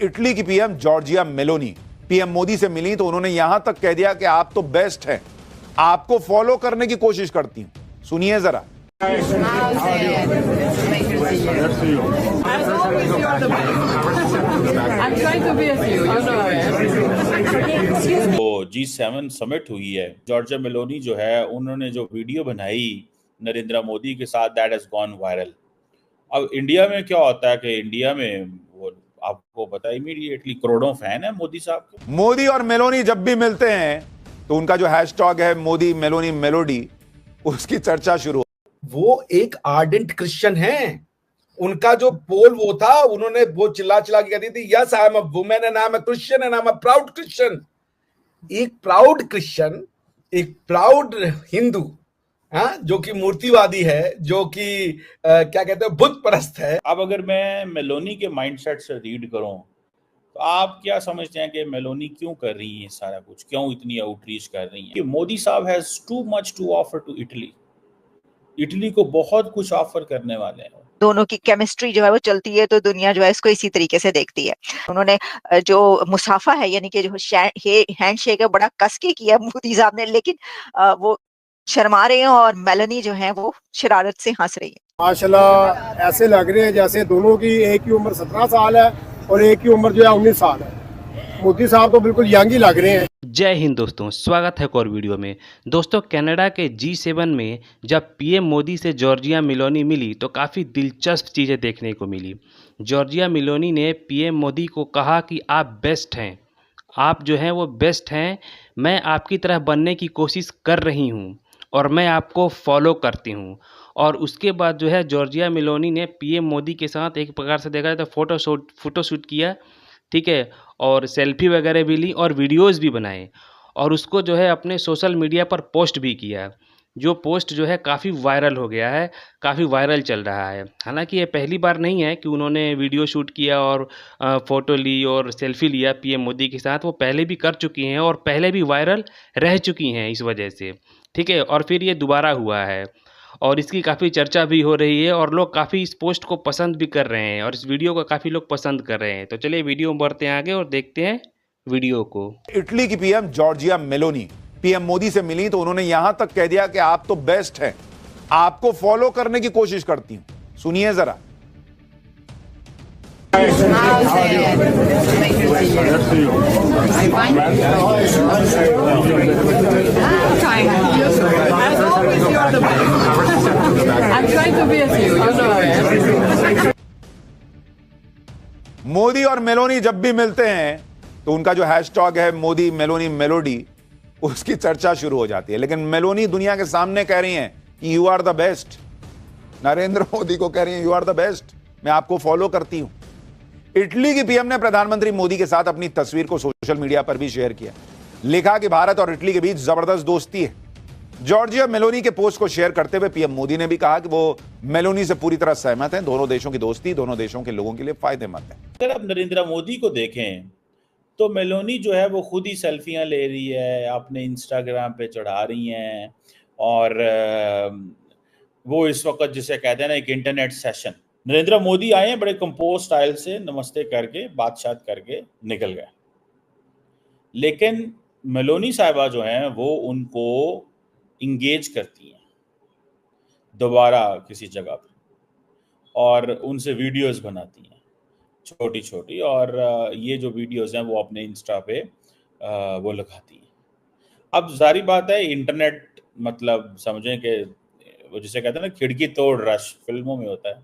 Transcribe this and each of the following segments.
Italy की PM Giorgia Meloni PM Modi से मिली तो उन्होंने यहां तक कह दिया कि आप तो बेस्ट हैं, आपको फॉलो करने की कोशिश करती हूं। सुनिए जरा। तो G7 समिट हुई है, जॉर्जिया मेलोनी जो है उन्होंने जो वीडियो बनाई नरेंद्र मोदी के साथ, दैट हैज गॉन वायरल। अब इंडिया में क्या होता है कि इंडिया में वो आपको पता है इमीडिएटली करोड़ों फैन है मोदी साहब के। मोदी और मेलोनी जब भी मिलते हैं तो उनका जो हैशटैग है मोदी मेलोनी मेलोडी, उसकी चर्चा शुरू। वो एक आर्डेंट क्रिश्चियन है। उनका जो पोल वो था, उन्होंने वो चिल्ला चिल्ला के कहती थी, yes I am a women and I am a Christian and I am a proud Christian. एक प्राउड क्रिश्चियन, एक प्राउड हिंदू, हाँ, जो कि मूर्तिवादी है, जो कि क्या कहते हैं, बुत परस्त है। अब अगर मैं मेलोनी के माइंडसेट से रीड करूं तो आप क्या समझते हैं कि मेलोनी क्यों कर रही है सारा कुछ, क्यों इतनी आउटरीच कर रही है? कि मोदी साहब has too much to offer to Italy. Italy को बहुत कुछ ऑफर करने वाले हैं। दोनों की केमिस्ट्री जो है वो चलती है तो दुनिया जो है इसको इसी तरीके से देखती है। उन्होंने जो मुसाफा है यानी कि जो हैंडशेक है बड़ा कस के किया मोदी साहब ने, लेकिन वो शर्मा रहे हैं और मेलोनी जो है वो शरारत से हंस रही है। माशाल्लाह ऐसे लग रहे हैं जैसे दोनों की एक की उम्र 17 साल है और एक की उम्र जो है 19 साल है। मोदी साहब तो बिल्कुल यंग ही लग रहे हैं। जय हिंद दोस्तों, स्वागत है एक और वीडियो में। दोस्तों, कनाडा के G7 में जब पीएम मोदी से जॉर्जिया मेलोनी मिली तो काफ़ी दिलचस्प चीज़ें देखने को मिली। जॉर्जिया मेलोनी ने पीएम मोदी को कहा कि आप बेस्ट हैं, आप जो हैं वो बेस्ट हैं, मैं आपकी तरह बनने की कोशिश कर रही हूँ और मैं आपको फॉलो करती हूँ। और उसके बाद जो है जॉर्जिया मेलोनी ने पीएम मोदी के साथ एक प्रकार से देखा जाए तो फ़ोटोशूट किया, ठीक है, और सेल्फी वगैरह भी ली और वीडियोज़ भी बनाए और उसको जो है अपने सोशल मीडिया पर पोस्ट भी किया। जो पोस्ट जो है काफ़ी वायरल हो गया है, काफ़ी वायरल चल रहा है। हालांकि ये पहली बार नहीं है कि उन्होंने वीडियो शूट किया और फ़ोटो ली और सेल्फी लिया पीएम मोदी के साथ। वो पहले भी कर चुकी हैं और पहले भी वायरल रह चुकी हैं इस वजह से, ठीक है, और फिर ये दोबारा हुआ है और इसकी काफ़ी चर्चा भी हो रही है और लोग काफ़ी इस पोस्ट को पसंद भी कर रहे हैं और इस वीडियो को काफ़ी लोग पसंद कर रहे हैं। तो चलिए वीडियो में बढ़ते हैं आगे और देखते हैं वीडियो को। इटली की PM Giorgia Meloni PM Modi से मिली तो उन्होंने यहां तक कह दिया कि आप तो बेस्ट हैं, आपको फॉलो करने की कोशिश करती हूं। सुनिए जरा। मोदी और मेलोनी जब भी मिलते हैं तो उनका जो हैशटैग है मोदी मेलोनी मेलोडी, उसकी चर्चा शुरू हो जाती है। लेकिन मेलोनी दुनिया के सामने कह रही हैं कि you are the best. Narendra Modi को कह रही हैं यू आर द बेस्ट, मैं आपको फॉलो करती हूं। इटली की पीएम ने प्रधानमंत्री मोदी के साथ अपनी तस्वीर को सोशल मीडिया पर भी शेयर किया, लिखा कि भारत और इटली के बीच जबरदस्त दोस्ती है। जॉर्जिया मेलोनी के पोस्ट को शेयर करते हुए पीएम मोदी ने भी कहा कि वो मेलोनी से पूरी तरह सहमत हैं। दोनों देशों की दोस्ती दोनों देशों के लोगों के लिए फायदेमंद है। अगर आप नरेंद्र मोदी को देखें तो मेलोनी जो है वो खुद ही सेल्फियां ले रही है, अपने इंस्टाग्राम पे चढ़ा रही हैं और वो इस वक्त जिसे कहते हैं ना एक इंटरनेट सेशन। नरेंद्र मोदी आए हैं बड़े कंपोज स्टाइल से, नमस्ते करके बातचीत करके निकल गए, लेकिन मेलोनी साहिबा जो हैं वो उनको इंगेज करती हैं दोबारा किसी जगह पर और उनसे वीडियोस बनाती हैं छोटी छोटी, और ये जो वीडियोस हैं वो अपने इंस्टा पे वो लगाती हैं। अब जारी बात है, इंटरनेट मतलब समझें कि वो जिसे कहते हैं ना खिड़की तोड़ रश, फिल्मों में होता है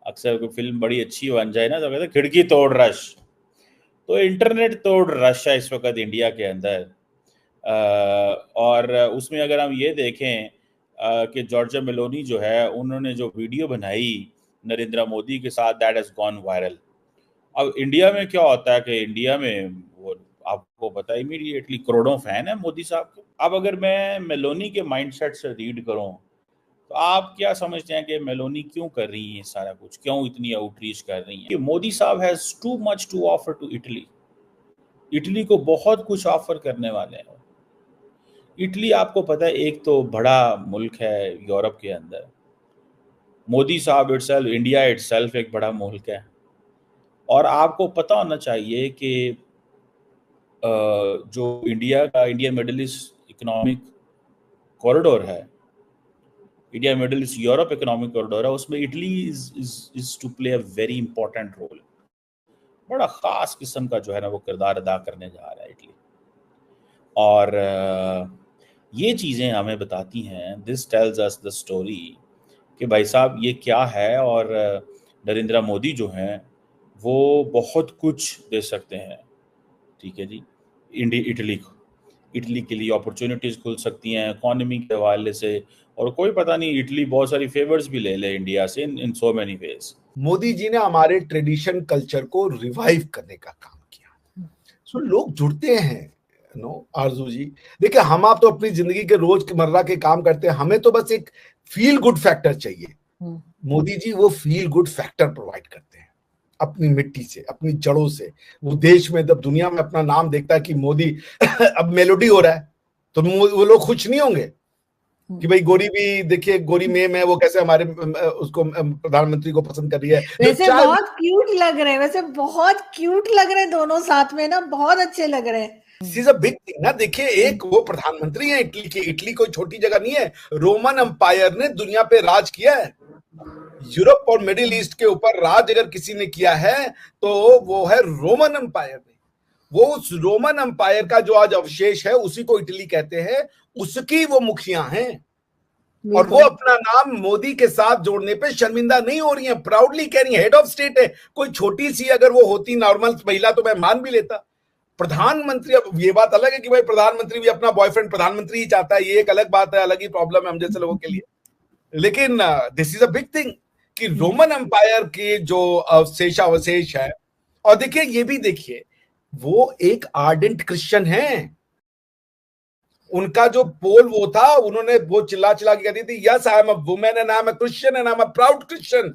अक्सर, कोई फिल्म बड़ी अच्छी बन जाए ना तो कहते हैं खिड़की तोड़ रश। तो इंटरनेट तोड़ रश है इस वक्त इंडिया के अंदर। और उसमें अगर हम ये देखें कि जॉर्जिया मेलोनी जो है उन्होंने जो वीडियो बनाई नरेंद्र मोदी के साथ, दैट हैज गॉन वायरल। अब इंडिया में क्या होता है कि इंडिया में वो आपको पता है इमीडिएटली करोड़ों फैन है मोदी साहब के। अब अगर मैं मेलोनी के माइंडसेट से रीड करूं तो आप क्या समझते हैं कि मेलोनी क्यों कर रही है सारा कुछ, क्यों इतनी आउटरीच कर रही है? कि मोदी साहब has too much to offer to Italy. Italy को बहुत कुछ ऑफर करने वाले हैं। इटली आपको पता है एक तो बड़ा मुल्क है यूरोप के अंदर। मोदी साहब इटसेल्फ, इंडिया इटसेल्फ एक बड़ा मुल्क है और आपको पता होना चाहिए कि जो India Middle East economic corridor है, India Middle East Europe economic corridor है, उसमें Italy is to play a very important role. बड़ा खास किस्म का जो है ना वो किरदार अदा करने जा रहा है इटली। और ये चीज़ें हमें बताती हैं, this tells us the story कि भाई साहब ये क्या है। और नरेंद्र मोदी जो हैं वो बहुत कुछ दे सकते हैं, ठीक है जी, इटली के लिए अपॉर्चुनिटीज़ खुल सकती हैं इकोनॉमी के हवाले से। और कोई पता नहीं, इटली बहुत सारी फेवर्स भी ले ले इंडिया से इन so many ways. Modi ji ने हमारे ट्रेडिशन कल्चर को रिवाइव करने का काम किया। सो लोग जुड़ते हैं आरजू जी। देखिए, हम आप तो अपनी जिंदगी के रोजमर्रा के काम करते हैं, हमें तो बस एक फील गुड फैक्टर चाहिए। मोदी जी वो फील गुड फैक्टर प्रोवाइड करते हैं अपनी मिट्टी से, अपनी जड़ों से। वो देश में जब दुनिया में अपना नाम देखता है कि मोदी अब मेलोडी हो रहा है, तो वो लोग खुश नहीं होंगे कि भाई गोरी भी देखिए, गोरी मेम है, वो कैसे हमारे उसको प्रधानमंत्री को पसंद कर रही है। वैसे बहुत क्यूट लग रहे हैं, वैसे बहुत क्यूट लग रहे हैं दोनों साथ में ना, बहुत अच्छे लग रहे हैं। This is a big thing ना। देखिए, एक वो प्रधानमंत्री है इटली की। इटली कोई छोटी जगह नहीं है। रोमन एम्पायर ने दुनिया पे राज किया है। यूरोप और मिडिल ईस्ट के ऊपर राज अगर किसी ने किया है तो वो है रोमन एम्पायर ने। वो उस रोमन एम्पायर का जो आज अवशेष है उसी को इटली कहते हैं, उसकी वो मुखिया हैं। और वो अपना नाम मोदी के साथ जोड़ने पे शर्मिंदा नहीं हो रही है, प्राउडली कह रही है। हेड ऑफ स्टेट है, कोई छोटी सी अगर वो होती नॉर्मल महिला तो मैं मान भी लेता। प्रधानमंत्री, अब ये बात अलग है कि भाई प्रधानमंत्री भी अपना बॉयफ्रेंड प्रधानमंत्री ही चाहता है, ये एक अलग बात है, अलग ही प्रॉब्लम है हम जैसे लोगों के लिए। लेकिन this is a big thing कि रोमन एम्पायर के जो अवशेष है। और देखिए, ये भी देखिए, वो एक आर्डेंट क्रिश्चियन है। उनका जो पोल वो था, उन्होंने वो चिल्ला चिल्ला के कहती थी, yes I am a women and I am a Christian and I am a proud Christian.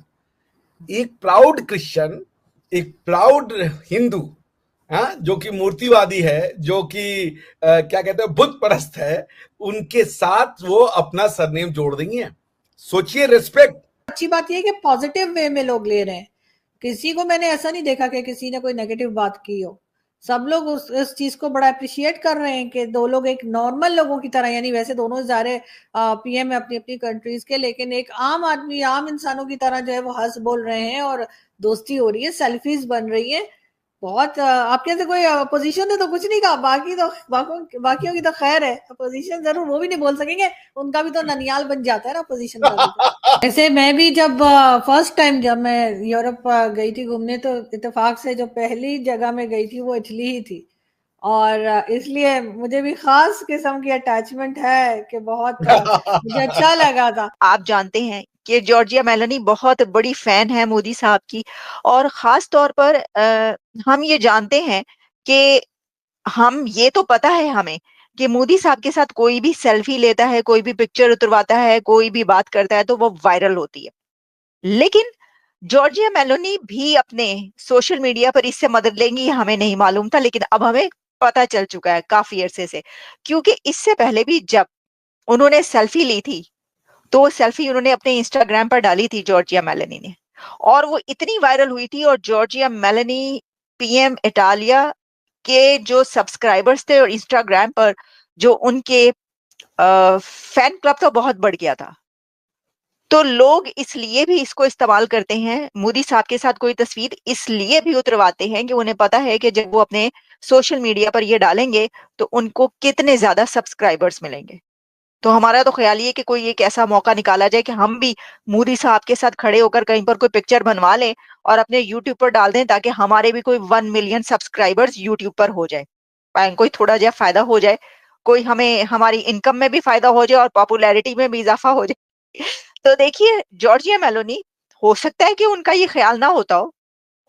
एक प्राउड क्रिश्चियन, एक प्राउड हिंदू, जो कि मूर्तिवादी है, जो कि क्या कहते हैं बुत परस्त है, उनके साथ वो अपना सरनेम जोड़ रही हैं। सोचिए, रिस्पेक्ट। अच्छी बात यह है कि पॉजिटिव वे में लोग ले रहे हैं। किसी को मैंने ऐसा नहीं देखा कि किसी ने कोई नेगेटिव बात की हो। सब लोग इस चीज को बड़ा अप्रिशिएट कर रहे हैं कि दो लोग एक नॉर्मल लोगों की तरह, यानी वैसे दोनों सारे पीएम है अपनी अपनी कंट्रीज के, लेकिन एक आम आदमी, आम इंसानों की तरह जो है वो हंस बोल रहे हैं और दोस्ती हो रही है, सेल्फीज बन रही है। बहुत आपके से कोई अपोजिशन ने तो कुछ नहीं कहा, बाकियों की तो खैर है। अपोजिशन जरूर वो भी नहीं बोल सकेंगे, उनका भी तो ननियाल बन जाता है ना अपोजिशन का। ऐसे मैं भी जब फर्स्ट टाइम जब मैं यूरोप गई थी घूमने, तो इत्तेफाक से जो पहली जगह में गई थी वो इटली ही थी। और इसलिए मुझे भी खास किस्म की अटैचमेंट है कि बहुत मुझे अच्छा लगा था। आप जानते हैं कि जॉर्जिया मेलोनी बहुत बड़ी फैन है मोदी साहब की, और खास तौर पर हम ये जानते हैं कि हम ये तो पता है हमें कि मोदी साहब के साथ कोई भी सेल्फी लेता है, कोई भी पिक्चर उतरवाता है, कोई भी बात करता है तो वो वायरल होती है। लेकिन जॉर्जिया मेलोनी भी अपने सोशल मीडिया पर इससे मदद लेंगी, हमें नहीं मालूम था, लेकिन अब हमें पता चल चुका है काफी अरसे से। क्योंकि इससे पहले भी जब उन्होंने सेल्फी ली थी तो वो सेल्फी उन्होंने अपने इंस्टाग्राम पर डाली थी जॉर्जिया मेलोनी ने, और वो इतनी वायरल हुई थी। और जॉर्जिया मेलोनी पीएम इटालिया के जो सब्सक्राइबर्स थे और इंस्टाग्राम पर जो उनके फैन क्लब था बहुत बढ़ गया था। तो लोग इसलिए भी इसको इस्तेमाल करते हैं, मोदी साहब के साथ कोई तस्वीर इसलिए भी उतरवाते हैं कि उन्हें पता है कि जब वो अपने सोशल मीडिया पर ये डालेंगे तो उनको कितने ज्यादा सब्सक्राइबर्स मिलेंगे। तो हमारा तो ख्याल ये कि कोई एक ऐसा मौका निकाला जाए कि हम भी मोदी साहब के साथ खड़े होकर कहीं पर कोई पिक्चर बनवा लें और अपने यूट्यूब पर डाल दें, ताकि हमारे भी कोई 1 मिलियन सब्सक्राइबर्स यूट्यूब पर हो जाए, कोई थोड़ा जा फायदा हो जाए, कोई हमें हमारी इनकम में भी फायदा हो जाए और पॉपुलैरिटी में भी इजाफा हो जाए। तो देखिए, जॉर्जिया मेलोनी, हो सकता है कि उनका ये ख्याल ना होता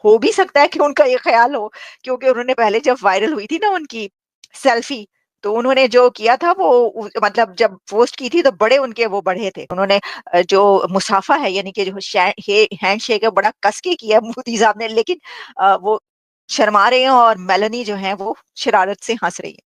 हो भी सकता है कि उनका ये ख्याल हो, क्योंकि उन्होंने पहले जब वायरल हुई थी ना उनकी सेल्फी, तो उन्होंने जो किया था वो मतलब जब पोस्ट की थी तो बड़े उनके वो बढ़े थे। उन्होंने जो मुसाफा है यानी कि जो हैंडशेक है बड़ा कस के किया मोदी साहब ने, लेकिन वो शर्मा रहे हैं और मेलोनी जो है वो शरारत से हंस रही है।